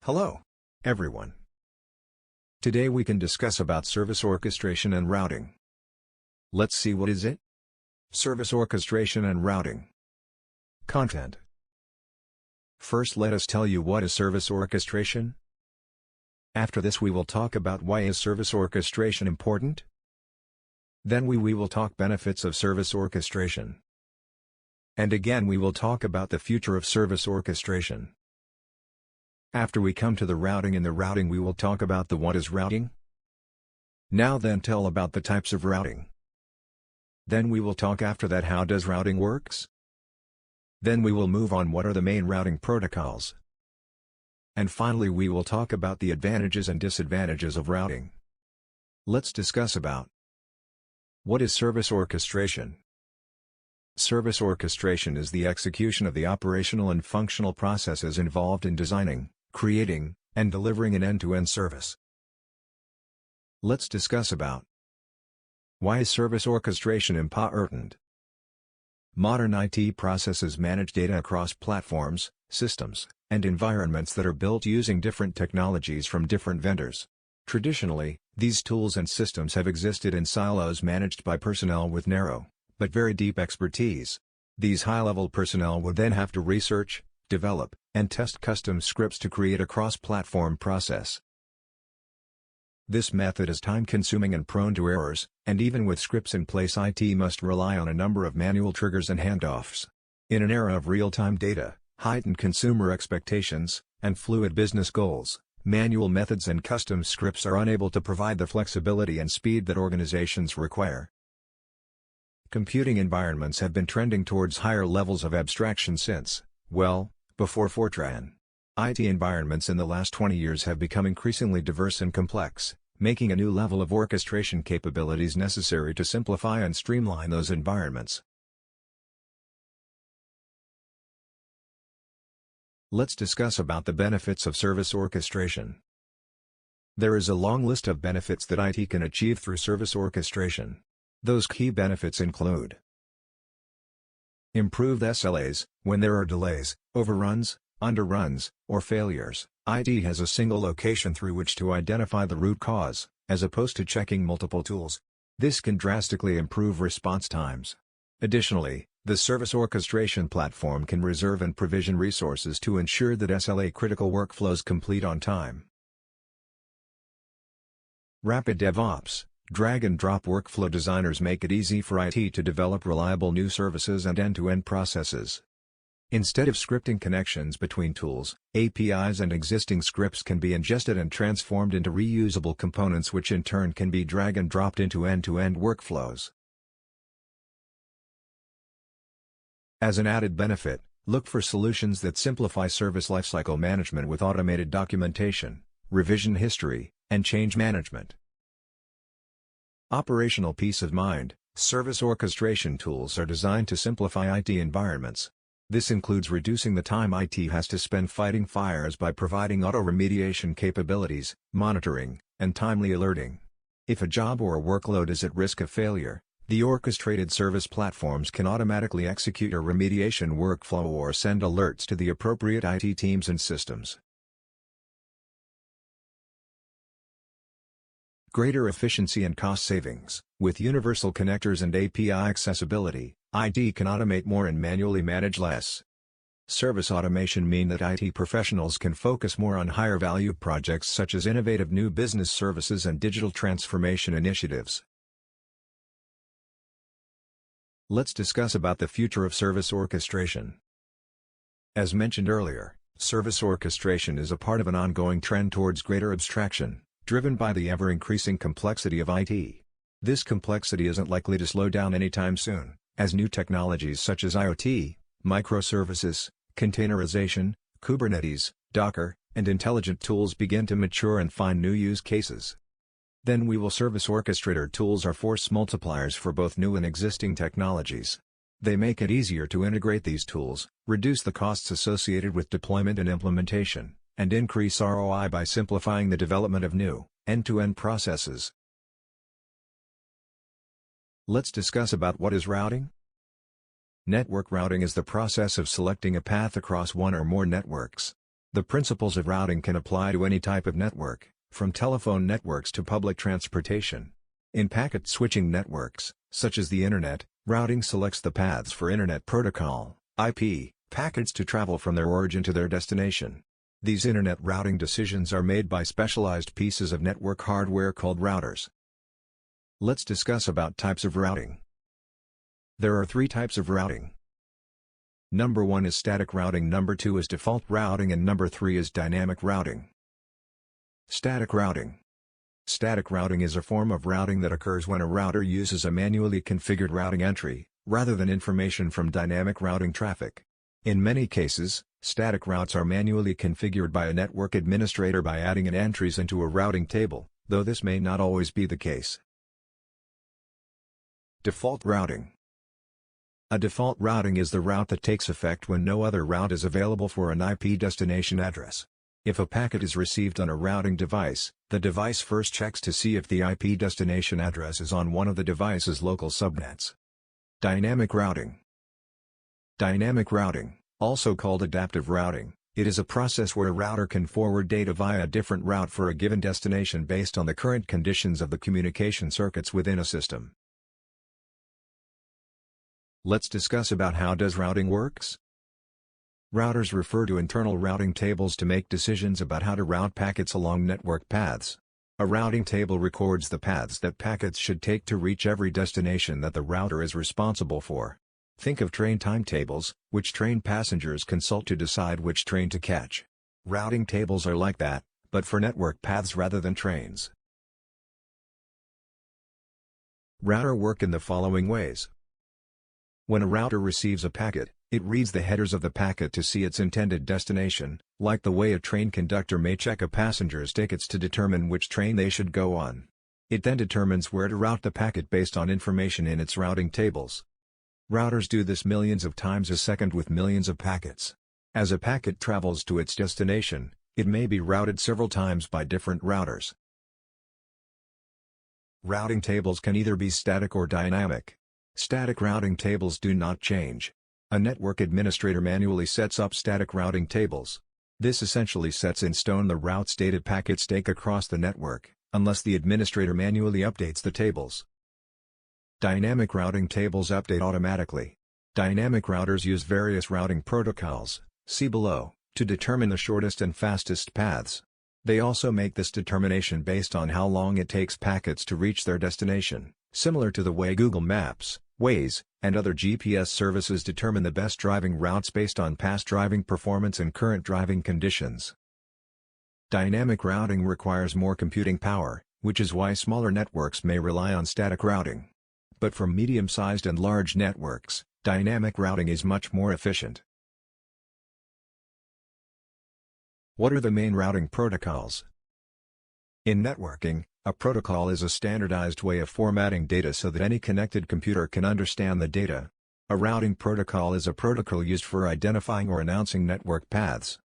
Hello, everyone. Today we can discuss about service orchestration and routing. Let's see what is it? Service orchestration and routing. Content. First let us tell you what is service orchestration. After this we will talk about why is service orchestration important. Then we will talk benefits of service orchestration. And again we will talk about the future of service orchestration. After we come to the routing, in the routing we will talk about the what is routing. Now then tell about the types of routing. Then we will talk after that how does routing works. Then we will move on what are the main routing protocols. And finally we will talk about the advantages and disadvantages of routing. Let's discuss about what is service orchestration. Service orchestration is the execution of the operational and functional processes involved in designing, creating, and delivering an end-to-end service. Let's discuss about why is service orchestration important. Modern IT processes manage data across platforms, systems, and environments that are built using different technologies from different vendors. Traditionally, these tools and systems have existed in silos managed by personnel with narrow, but very deep expertise. These high-level personnel would then have to research, develop, and test custom scripts to create a cross-platform process. This method is time-consuming and prone to errors, and even with scripts in place IT must rely on a number of manual triggers and handoffs. In an era of real-time data, heightened consumer expectations, and fluid business goals, manual methods and custom scripts are unable to provide the flexibility and speed that organizations require. Computing environments have been trending towards higher levels of abstraction since, well, before FORTRAN. IT environments in the last 20 years have become increasingly diverse and complex, making a new level of orchestration capabilities necessary to simplify and streamline those environments. Let's discuss about the benefits of service orchestration. There is a long list of benefits that IT can achieve through service orchestration. Those key benefits include improved SLAs. When there are delays, overruns, underruns, or failures, IT has a single location through which to identify the root cause, as opposed to checking multiple tools. This can drastically improve response times. Additionally, the service orchestration platform can reserve and provision resources to ensure that SLA-critical workflows complete on time. Rapid DevOps. Drag-and-drop workflow designers make it easy for IT to develop reliable new services and end-to-end processes. Instead of scripting connections between tools, APIs and existing scripts can be ingested and transformed into reusable components which in turn can be drag-and-dropped into end-to-end workflows. As an added benefit, look for solutions that simplify service lifecycle management with automated documentation, revision history, and change management. Operational peace of mind. Service orchestration tools are designed to simplify IT environments. This includes reducing the time IT has to spend fighting fires by providing auto-remediation capabilities, monitoring, and timely alerting. If a job or a workload is at risk of failure, the orchestrated service platforms can automatically execute a remediation workflow or send alerts to the appropriate IT teams and systems. Greater efficiency and cost savings. With universal connectors and API accessibility, IT can automate more and manually manage less. Service automation means that IT professionals can focus more on higher value projects such as innovative new business services and digital transformation initiatives. Let's discuss about the future of service orchestration. As mentioned earlier, service orchestration is a part of an ongoing trend towards greater abstraction, driven by the ever-increasing complexity of IT. This complexity isn't likely to slow down anytime soon, as new technologies such as IoT, microservices, containerization, Kubernetes, Docker, and intelligent tools begin to mature and find new use cases. Then service orchestrator tools are force multipliers for both new and existing technologies. They make it easier to integrate these tools, reduce the costs associated with deployment and implementation, and increase ROI by simplifying the development of new, end-to-end processes. Let's discuss about what is routing. Network routing is the process of selecting a path across one or more networks. The principles of routing can apply to any type of network, from telephone networks to public transportation. In packet switching networks, such as the Internet, routing selects the paths for Internet Protocol (IP) packets to travel from their origin to their destination. These Internet routing decisions are made by specialized pieces of network hardware called routers. Let's discuss about types of routing. There are three types of routing. Number 1 is static routing, number 2 is default routing, and number 3 is dynamic routing. Static routing. Static routing is a form of routing that occurs when a router uses a manually configured routing entry, rather than information from dynamic routing traffic. In many cases, static routes are manually configured by a network administrator by adding in entries into a routing table, though this may not always be the case. Default routing. A default routing is the route that takes effect when no other route is available for an IP destination address. If a packet is received on a routing device, the device first checks to see if the IP destination address is on one of the device's local subnets. Dynamic routing. Dynamic routing, also called adaptive routing, it is a process where a router can forward data via a different route for a given destination based on the current conditions of the communication circuits within a system. Let's discuss about how does routing works. Routers refer to internal routing tables to make decisions about how to route packets along network paths. A routing table records the paths that packets should take to reach every destination that the router is responsible for. Think of train timetables, which train passengers consult to decide which train to catch. Routing tables are like that, but for network paths rather than trains. Router work in the following ways. When a router receives a packet, it reads the headers of the packet to see its intended destination, like the way a train conductor may check a passenger's tickets to determine which train they should go on. It then determines where to route the packet based on information in its routing tables. Routers do this millions of times a second with millions of packets. As a packet travels to its destination, it may be routed several times by different routers. Routing tables can either be static or dynamic. Static routing tables do not change. A network administrator manually sets up static routing tables. This essentially sets in stone the routes data packets take across the network, unless the administrator manually updates the tables. Dynamic routing tables update automatically. Dynamic routers use various routing protocols, see below, to determine the shortest and fastest paths. They also make this determination based on how long it takes packets to reach their destination, similar to the way Google Maps, Waze, and other GPS services determine the best driving routes based on past driving performance and current driving conditions. Dynamic routing requires more computing power, which is why smaller networks may rely on static routing. But for medium-sized and large networks, dynamic routing is much more efficient. What are the main routing protocols? In networking, a protocol is a standardized way of formatting data so that any connected computer can understand the data. A routing protocol is a protocol used for identifying or announcing network paths.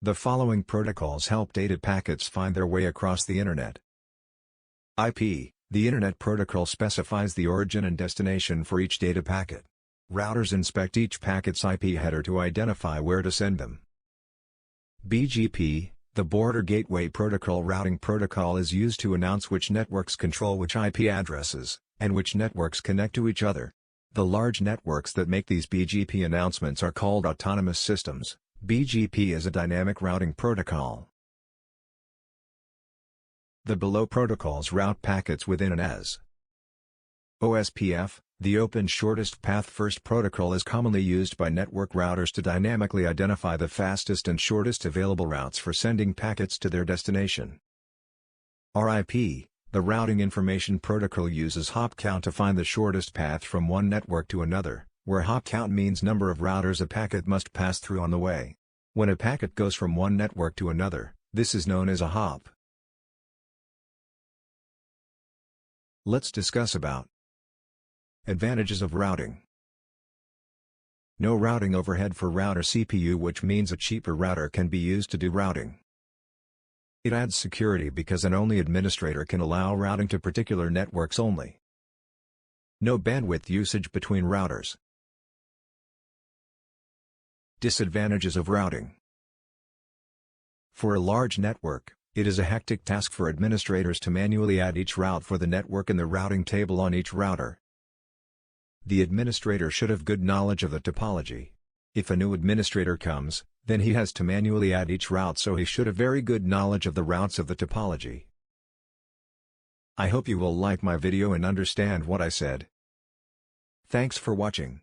The following protocols help data packets find their way across the Internet. IP. The Internet Protocol specifies the origin and destination for each data packet. Routers inspect each packet's IP header to identify where to send them. BGP. The Border Gateway Protocol routing protocol is used to announce which networks control which IP addresses, and which networks connect to each other. The large networks that make these BGP announcements are called autonomous systems. BGP is a dynamic routing protocol. The below protocols route packets within an AS. OSPF, the Open Shortest Path First protocol, is commonly used by network routers to dynamically identify the fastest and shortest available routes for sending packets to their destination. RIP, the Routing Information Protocol, uses hop count to find the shortest path from one network to another, where hop count means number of routers a packet must pass through on the way. When a packet goes from one network to another, this is known as a hop. Let's discuss about advantages of routing. No routing overhead for router CPU, which means a cheaper router can be used to do routing. It adds security because an only administrator can allow routing to particular networks only. No bandwidth usage between routers. Disadvantages of routing. For a large network, it is a hectic task for administrators to manually add each route for the network in the routing table on each router. The administrator should have good knowledge of the topology. If a new administrator comes, then he has to manually add each route, so he should have very good knowledge of the routes of the topology. I hope you will like my video and understand what I said. Thanks for watching.